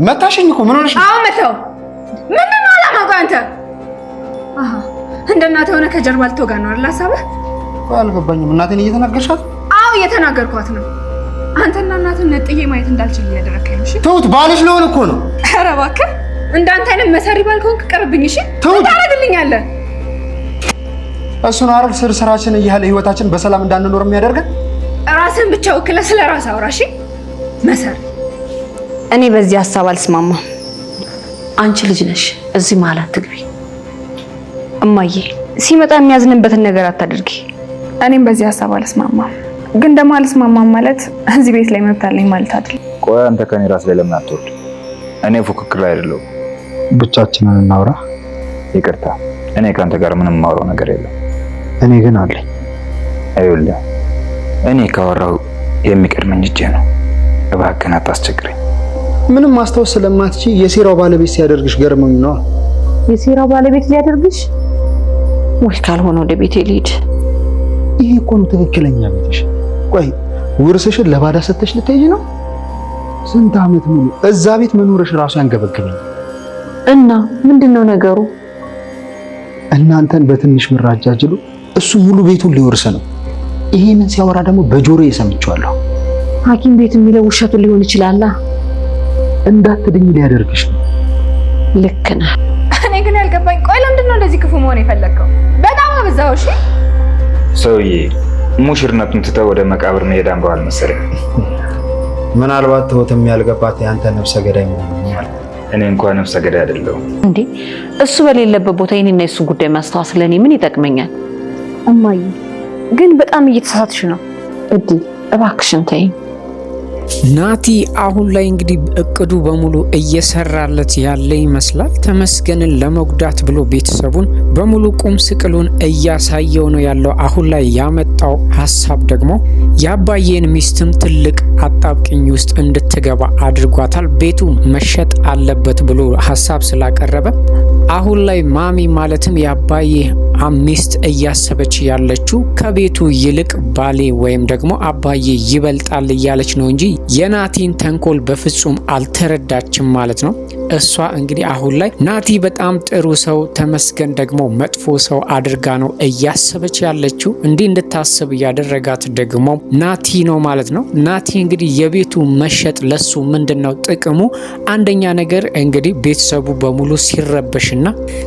መታሽኝ እኮ ምን ሆነሽ? አዎ መተው። ምንድነው አላማው አንተ? አሃ እንደ እናትህ ሆነ ከጀርባ ልትወጋ ነው አይደል ሐሳብህ? አልገባኝም። እናቴን እየተናገርሻት? አዎ እየተናገርኳት ነው። አንተና እናትህ ነጥዬ ማየት እንዳልችል እያደረከኝ ነው። እሺ ተውት፣ ባልሽ ለሆነ እኮ ነው። ኧረ እባክህ እንዳንተ አይነት መሰሪ ባልከውንክ ቅርብኝ። እሺ ምን ታደርግልኛለህ? እሱን አረግ ስራችን እያለ ህይወታችን በሰላም እንዳንኖር የሚያደርገን ራስህን ብቻ ወክለህ ስለ ራስህ አውራ። እሺ መሰሪ፣ እኔ በዚህ ሐሳብ አልስማማም። አንቺ ልጅ ነሽ፣ እዚህ መሀል አትግቢ። እማዬ ሲመጣ የሚያዝንበትን ነገር አታድርጊ። እኔም በዚህ ሐሳብ አልስማማም። ግን ደግሞ አልስማማም ማለት እዚህ ቤት ላይ መብት አለኝ ማለት አይደለም። ቆይ አንተ ከኔ ራስ ላይ ለምን አትወርድ? እኔ ፉክክር ላይ አይደለሁም። ብቻችንን እናውራ። ይቅርታ፣ እኔ ካንተ ጋር ምንም የማወራው ነገር የለም። እኔ ግን አለኝ። አይውልህ፣ እኔ ካወራው የሚቀድመኝ እጄ ነው። እባክህን አታስቸግረኝ። ምንም ማስታወስ ስለማትቺ የሴራው ባለቤት ሲያደርግሽ ገርሞኝ ነው። የሴራው ባለቤት ሊያደርግሽ? ወይ ካልሆነ ወደ ቤቴ ልሂድ። ይሄ እኮ ነው ትክክለኛ ቤትሽ። ቆይ ውርስሽን ለባዳ ሰተሽ ልትሄጂ ነው? ስንት ዓመት ሙሉ እዛ ቤት መኖርሽ ራሱ ያንገበግበኝ። እና ምንድነው ነገሩ? እናንተን በትንሽ ምራጃጅሉ እሱ ሙሉ ቤቱን ሊወርስ ነው። ይሄንን ሲያወራ ደግሞ በጆሮዬ ሰምቻለሁ። ሐኪም ቤት የሚለው ውሸቱን ሊሆን ይችላል። እንዳትድኝ ሊያደርግሽ ነው። ልክ ነህ። እኔ ግን ያልገባኝ ቆይ ለምንድን ነው እንደዚህ ክፉ መሆን የፈለከው? በጣም አበዛው። እሺ ሰውዬ ሙሽርነቱን ትተህ ወደ መቃብር መሄድ አምሮሃል መሰለኝ። ምናልባት ተውትም ያልገባት ያንተ ነፍሰ ገዳይ ነው። እኔ እንኳን ነፍሰ ገዳይ አይደለሁም። እንዴ እሱ በሌለበት ቦታ የኔና የሱ ጉዳይ ማስተዋወስ ለኔ ምን ይጠቅመኛል? እማዬ ግን በጣም እየተሳሳትሽ ነው። እባክሽን ተይኝ። ናቲ አሁን ላይ እንግዲህ እቅዱ በሙሉ እየሰራለት ያለ ይመስላል። ተመስገንን ለመጉዳት ብሎ ቤተሰቡን በሙሉ ቁም ስቅሉን እያሳየው ነው ያለው። አሁን ላይ ያመጣው ሀሳብ ደግሞ የአባዬን ሚስትም ትልቅ አጣብቅኝ ውስጥ እንድትገባ አድርጓታል። ቤቱ መሸጥ አለበት ብሎ ሀሳብ ስላቀረበ አሁን ላይ ማሚ ማለትም የአባዬ ሚስት እያሰበች ያለችው ከቤቱ ይልቅ ባሌ ወይም ደግሞ አባዬ ይበልጣል እያለች ነው እንጂ የናቲን ተንኮል በፍጹም አልተረዳችም ማለት ነው። እሷ እንግዲህ አሁን ላይ ናቲ በጣም ጥሩ ሰው፣ ተመስገን ደግሞ መጥፎ ሰው አድርጋ ነው እያሰበች ያለችው። እንዲህ እንድታስብ ያደረጋት ደግሞ ናቲ ነው ማለት ነው። ናቲ እንግዲህ የቤቱ መሸጥ ለሱ ምንድነው ጥቅሙ? አንደኛ ነገር እንግዲህ ቤተሰቡ በሙሉ ሲረበሽና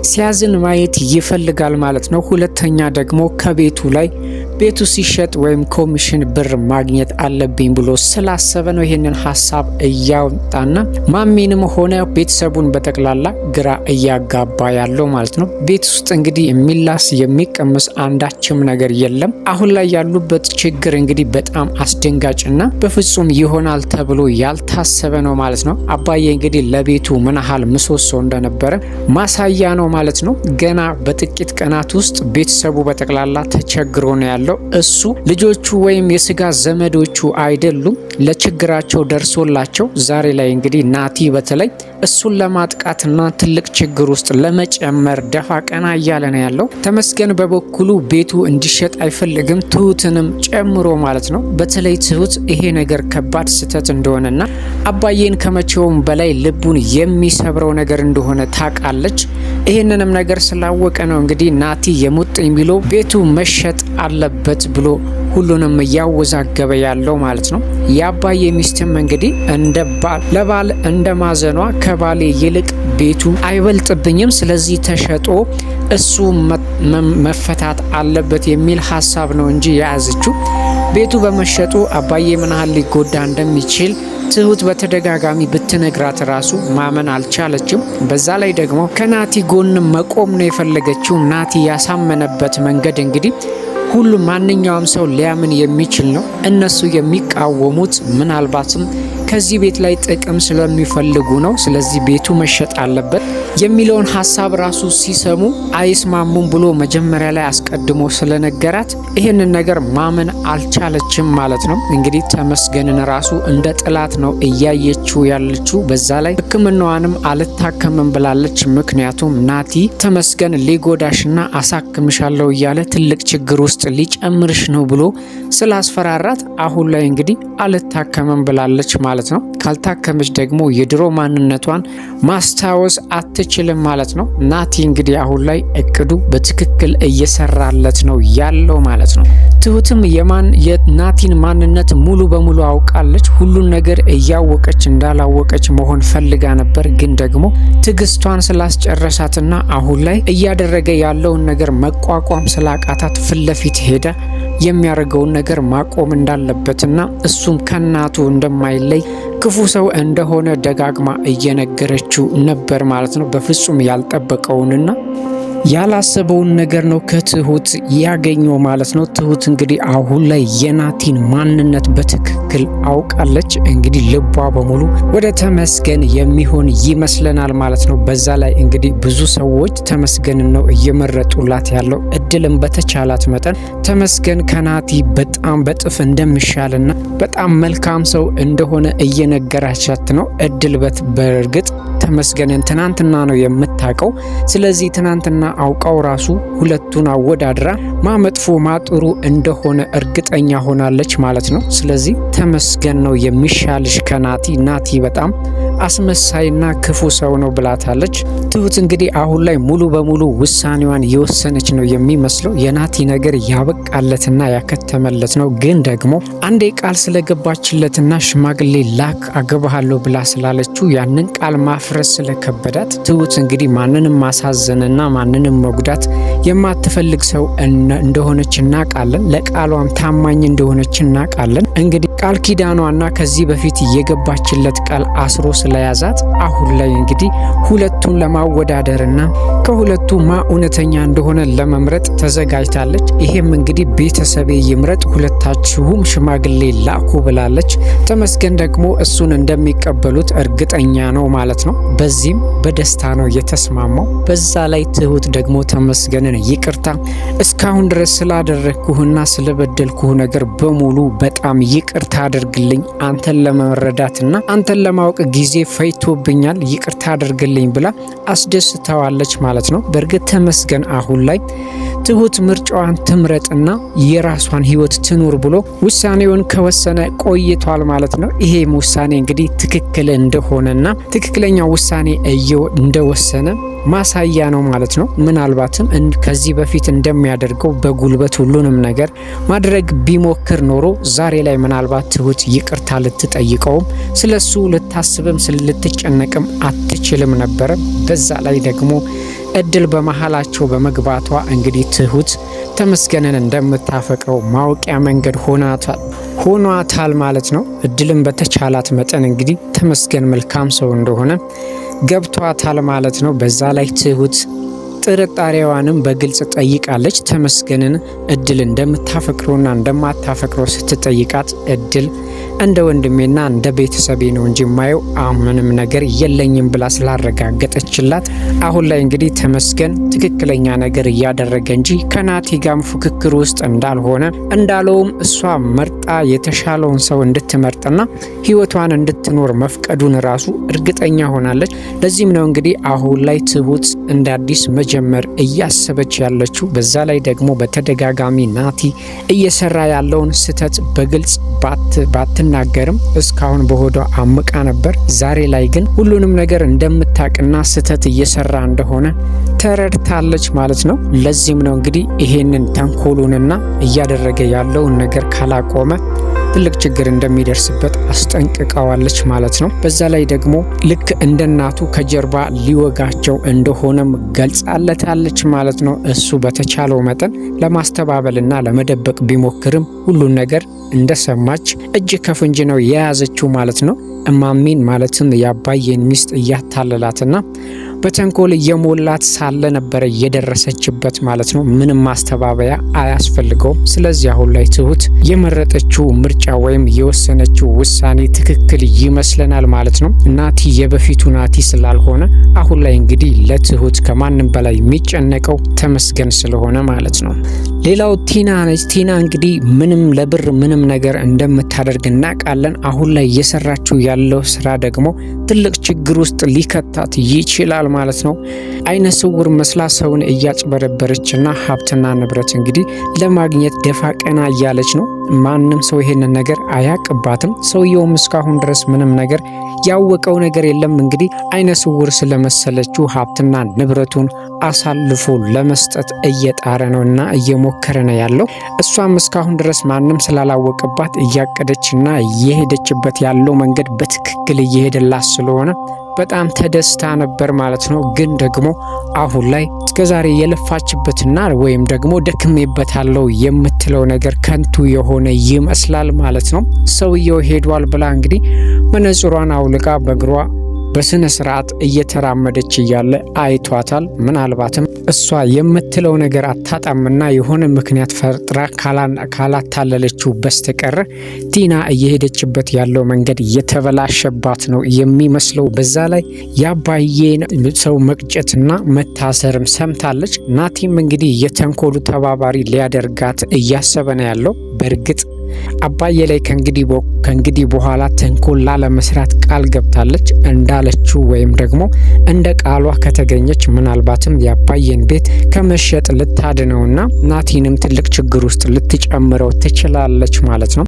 ሲያዝን ማየት ይፈልጋል ማለት ነው። ሁለተኛ ደግሞ ከቤቱ ላይ ቤቱ ሲሸጥ ወይም ኮሚሽን ብር ማግኘት አለብኝ ብሎ ስላሰበ ነው ይሄንን ሀሳብ እያወጣና ማሚንም ሆነ ቤተሰቡን በጠቅላላ ግራ እያጋባ ያለው ማለት ነው። ቤት ውስጥ እንግዲህ የሚላስ የሚቀመስ አንዳችም ነገር የለም። አሁን ላይ ያሉበት ችግር እንግዲህ በጣም አስደንጋጭና በፍጹም ይሆናል ተብሎ ያልታሰበ ነው ማለት ነው። አባዬ እንግዲህ ለቤቱ ምን ያህል ምሰሶ እንደነበረ ማሳያ ነው ማለት ነው። ገና በጥቂት ቀናት ውስጥ ቤተሰቡ በጠቅላላ ተቸግሮ ነው ያለው። እሱ ልጆቹ ወይም የስጋ ዘመዶቹ አይደሉም ለችግራቸው ደርሶላቸው ዛሬ ላይ እንግዲህ ናቲ በተለይ እሱን ለማጥቃትና ትልቅ ችግር ውስጥ ለመጨመር ደፋ ቀና እያለ ነው ያለው። ተመስገን በበኩሉ ቤቱ እንዲሸጥ አይፈልግም፣ ትሁትንም ጨምሮ ማለት ነው። በተለይ ትሁት ይሄ ነገር ከባድ ስህተት እንደሆነና አባዬን ከመቼውም በላይ ልቡን የሚሰብረው ነገር እንደሆነ ታውቃለች። ይህንንም ነገር ስላወቀ ነው እንግዲህ ናቲ የሙጥኝ ብሎ ቤቱ መሸጥ አለበት ብሎ ሁሉንም እያወዛገበ ያለው ማለት ነው። የአባዬ ሚስትም እንግዲህ እንደ ባል ለባል እንደ ማዘኗ ከባሌ ይልቅ ቤቱ አይበልጥብኝም፣ ስለዚህ ተሸጦ እሱ መፈታት አለበት የሚል ሀሳብ ነው እንጂ የያዘችው ቤቱ በመሸጡ አባዬ ምን ያህል ሊጎዳ እንደሚችል ትሁት በተደጋጋሚ ብትነግራት ራሱ ማመን አልቻለችም። በዛ ላይ ደግሞ ከናቲ ጎን መቆም ነው የፈለገችው። ናቲ ያሳመነበት መንገድ እንግዲህ ሁሉ ማንኛውም ሰው ሊያምን የሚችል ነው። እነሱ የሚቃወሙት ምናልባትም ከዚህ ቤት ላይ ጥቅም ስለሚፈልጉ ነው። ስለዚህ ቤቱ መሸጥ አለበት የሚለውን ሀሳብ ራሱ ሲሰሙ አይስማሙም ብሎ መጀመሪያ ላይ አስቀድሞ ስለነገራት ይህንን ነገር ማመን አልቻለችም ማለት ነው። እንግዲህ ተመስገንን ራሱ እንደ ጥላት ነው እያየችው ያለችው። በዛ ላይ ሕክምናዋንም አልታከምም ብላለች። ምክንያቱም ናቲ ተመስገን ሊጎዳሽና አሳክምሻለሁ እያለ ትልቅ ችግር ውስጥ ሊጨምርሽ ነው ብሎ ስላስፈራራት አሁን ላይ እንግዲህ አልታከምም ብላለች ማለት ማለት ነው። ካልታከመች ደግሞ የድሮ ማንነቷን ማስታወስ አትችልም ማለት ነው። ናቲ እንግዲህ አሁን ላይ እቅዱ በትክክል እየሰራለት ነው ያለው ማለት ነው። ትሁትም የናቲን ማንነት ሙሉ በሙሉ አውቃለች። ሁሉን ነገር እያወቀች እንዳላወቀች መሆን ፈልጋ ነበር፣ ግን ደግሞ ትዕግስቷን ስላስጨረሳትና አሁን ላይ እያደረገ ያለውን ነገር መቋቋም ስላቃታት ፊት ለፊት ሄደ የሚያደርገውን ነገር ማቆም እንዳለበትና እሱም ከናቱ እንደማይለይ ክፉ ሰው እንደሆነ ደጋግማ እየነገረችው ነበር ማለት ነው። በፍጹም ያልጠበቀውንና ያላሰበውን ነገር ነው ከትሁት ያገኘው ማለት ነው። ትሁት እንግዲህ አሁን ላይ የናቲን ማንነት በትክክል አውቃለች። እንግዲህ ልቧ በሙሉ ወደ ተመስገን የሚሆን ይመስለናል ማለት ነው። በዛ ላይ እንግዲህ ብዙ ሰዎች ተመስገንን ነው እየመረጡላት ያለው። እድልም በተቻላት መጠን ተመስገን ከናቲ በጣም በጥፍ እንደሚሻልና በጣም መልካም ሰው እንደሆነ እየነገራቻት ነው። እድል በእርግጥ ተመስገንን ትናንትና ነው የምታውቀው። ስለዚህ ትናንትና አውቃው ራሱ ሁለቱን አወዳድራ ማመጥፎ ማጥሩ እንደሆነ እርግጠኛ ሆናለች ማለት ነው። ስለዚህ ተመስገን ነው የሚሻልሽ ከናቲ። ናቲ በጣም አስመሳይና ክፉ ሰው ነው ብላታለች። ትሁት እንግዲህ አሁን ላይ ሙሉ በሙሉ ውሳኔዋን የወሰነች ነው የሚመስለው። የናቲ ነገር ያበቃለትና ያከተመለት ነው። ግን ደግሞ አንዴ ቃል ስለገባችለትና ሽማግሌ ላክ አገባሃለሁ ብላ ስላለችው ያንን ቃል ማፍረስ ስለከበዳት ትሁት እንግዲህ ማንንም ማሳዘንና ማንንም መጉዳት የማትፈልግ ሰው እንደሆነች እናውቃለን። ለቃሏም ታማኝ እንደሆነች እናውቃለን። እንግዲህ ቃል ኪዳኗና ከዚህ በፊት የገባችለት ቃል አስሮ ስለያዛት አሁን ላይ እንግዲህ ሁለቱን ለማወዳደርና ከሁለቱ ማ እውነተኛ እንደሆነ ለመምረጥ ተዘጋጅታለች። ይሄም እንግዲህ ቤተሰቤ ይምረጥ፣ ሁለታችሁም ሽማግሌ ላኩ ብላለች። ተመስገን ደግሞ እሱን እንደሚቀበሉት እርግጠኛ ነው ማለት ነው። በዚህም በደስታ ነው የተስማማው። በዛ ላይ ትሁት ደግሞ ተመስገንን ይቅርታ እስካሁን ድረስ ስላደረግኩህና ስለበደልኩህ ነገር በሙሉ በጣም ይቅርታ አድርግልኝ፣ አንተን ለመረዳትና አንተን ለማወቅ ጊዜ ፈይቶብኛል፣ ይቅርታ አድርግልኝ ብላ አስደስተዋለች ማለት ነው። በእርግጥ ተመስገን አሁን ላይ ትሁት ምርጫዋን ትምረጥና የራሷን ህይወት ትኑር ብሎ ውሳኔውን ከወሰነ ቆይቷል ማለት ነው። ይሄም ውሳኔ እንግዲህ ትክክል እንደሆነና ትክክለኛ ውሳኔ እንደወሰነ ማሳያ ነው ማለት ነው። ምናልባትም ከዚህ በፊት እንደሚያደርገው በጉልበት ሁሉንም ነገር ማድረግ ቢሞክር ኖሮ ዛሬ ላይ ምናልባት ትሁት ይቅርታ ልትጠይቀውም ስለሱ ልታስብም ልትጨነቅም አትችልም ነበረ። በዛ ላይ ደግሞ እድል በመሃላቸው በመግባቷ እንግዲህ ትሁት ተመስገንን እንደምታፈቅረው ማወቂያ መንገድ ሆኗታል ማለት ነው። እድልም በተቻላት መጠን እንግዲህ ተመስገን መልካም ሰው እንደሆነ ገብቷታል ማለት ነው። በዛ ላይ ትሁት ጥርጣሬዋንም በግልጽ ጠይቃለች። ተመስገንን እድል እንደምታፈቅረውና እንደማታፈቅረው ስትጠይቃት እድል እንደ ወንድሜና እንደ ቤተሰቤ ነው እንጂ ማየው ምንም ነገር የለኝም ብላ ስላረጋገጠችላት አሁን ላይ እንግዲህ ተመስገን ትክክለኛ ነገር እያደረገ እንጂ ከናቲ ጋር ፉክክር ውስጥ እንዳልሆነ እንዳለውም እሷ መርጣ የተሻለውን ሰው እንድትመርጥና ህይወቷን እንድትኖር መፍቀዱን ራሱ እርግጠኛ ሆናለች። ለዚህም ነው እንግዲህ አሁን ላይ ትሁት እንደ አዲስ መጀመር እያሰበች ያለችው። በዛ ላይ ደግሞ በተደጋጋሚ ናቲ እየሰራ ያለውን ስህተት በግልጽ ባትናገርም እስካሁን በሆዷ አምቃ ነበር። ዛሬ ላይ ግን ሁሉንም ነገር እንደምታቅና ስህተት እየሰራ እንደሆነ ተረድታለች ማለት ነው። ለዚህም ነው እንግዲህ ይሄንን ተንኮሉንና እያደረገ ያለውን ነገር ካላቆመ ትልቅ ችግር እንደሚደርስበት አስጠንቅቀዋለች ማለት ነው። በዛ ላይ ደግሞ ልክ እንደ እናቱ ከጀርባ ሊወጋቸው እንደሆነም ገልጻለታለች ማለት ነው። እሱ በተቻለው መጠን ለማስተባበልና ለመደበቅ ቢሞክርም ሁሉን ነገር እንደሰማች እጅ ከፍንጅ ነው የያዘችው ማለት ነው። እማሚን ማለትም የአባዬን ሚስት እያታለላትና በተንኮል እየሞላት ሳለ ነበረ የደረሰችበት ማለት ነው። ምንም ማስተባበያ አያስፈልገውም። ስለዚህ አሁን ላይ ትሁት የመረጠችው ምርጫ ወይም የወሰነችው ውሳኔ ትክክል ይመስለናል ማለት ነው። ናቲ የበፊቱ ናቲ ስላልሆነ አሁን ላይ እንግዲህ ለትሁት ከማንም በላይ የሚጨነቀው ተመስገን ስለሆነ ማለት ነው። ሌላው ቲና ነች። ቲና እንግዲህ ምንም ለብር ምንም ነገር እንደምታደርግ እናውቃለን። አሁን ላይ እየሰራችው ያለው ስራ ደግሞ ትልቅ ችግር ውስጥ ሊከታት ይችላል ማለት ነው። አይነ ስውር መስላ ሰውን እያጭበረበረችና ሀብትና ንብረት እንግዲህ ለማግኘት ደፋ ቀና እያለች ነው። ማንም ሰው ይሄንን ነገር አያቅባትም። ሰውየውም እስካሁን ድረስ ምንም ነገር ያወቀው ነገር የለም። እንግዲህ አይነ ስውር ስለመሰለችው ሀብትና ንብረቱን አሳልፎ ለመስጠት እየጣረ ነውና እየሞከረ ነው ያለው። እሷም እስካሁን ድረስ ማንም ስላላወቀባት እያቀደችና እየሄደችበት ያለው መንገድ በትክክል እየሄደላት ስለሆነ በጣም ተደስታ ነበር ማለት ነው። ግን ደግሞ አሁን ላይ እስከዛሬ የለፋችበትና ወይም ደግሞ ደክሜበታለሁ የምትለው ነገር ከንቱ የሆነ ይመስላል ማለት ነው። ሰውየው ሄዷል ብላ እንግዲህ መነጽሯን አውልቃ በእግሯ በስነ ስርዓት እየተራመደች እያለ አይቷታል። ምናልባትም እሷ የምትለው ነገር አታጣምና የሆነ ምክንያት ፈጥራ ካላታለለችው በስተቀር ቲና እየሄደችበት ያለው መንገድ የተበላሸባት ነው የሚመስለው። በዛ ላይ የአባዬን ሰው መቅጨትና መታሰርም ሰምታለች። ናቲም እንግዲህ የተንኮሉ ተባባሪ ሊያደርጋት እያሰበ ነው ያለው። በእርግጥ አባዬ ላይ ከእንግዲህ በኋላ ተንኮል ላለመስራት ቃል ገብታለች። እንዳለችው ወይም ደግሞ እንደ ቃሏ ከተገኘች ምናልባትም የአባዬን ቤት ከመሸጥ ልታድነውና ናቲንም ትልቅ ችግር ውስጥ ልትጨምረው ትችላለች ማለት ነው።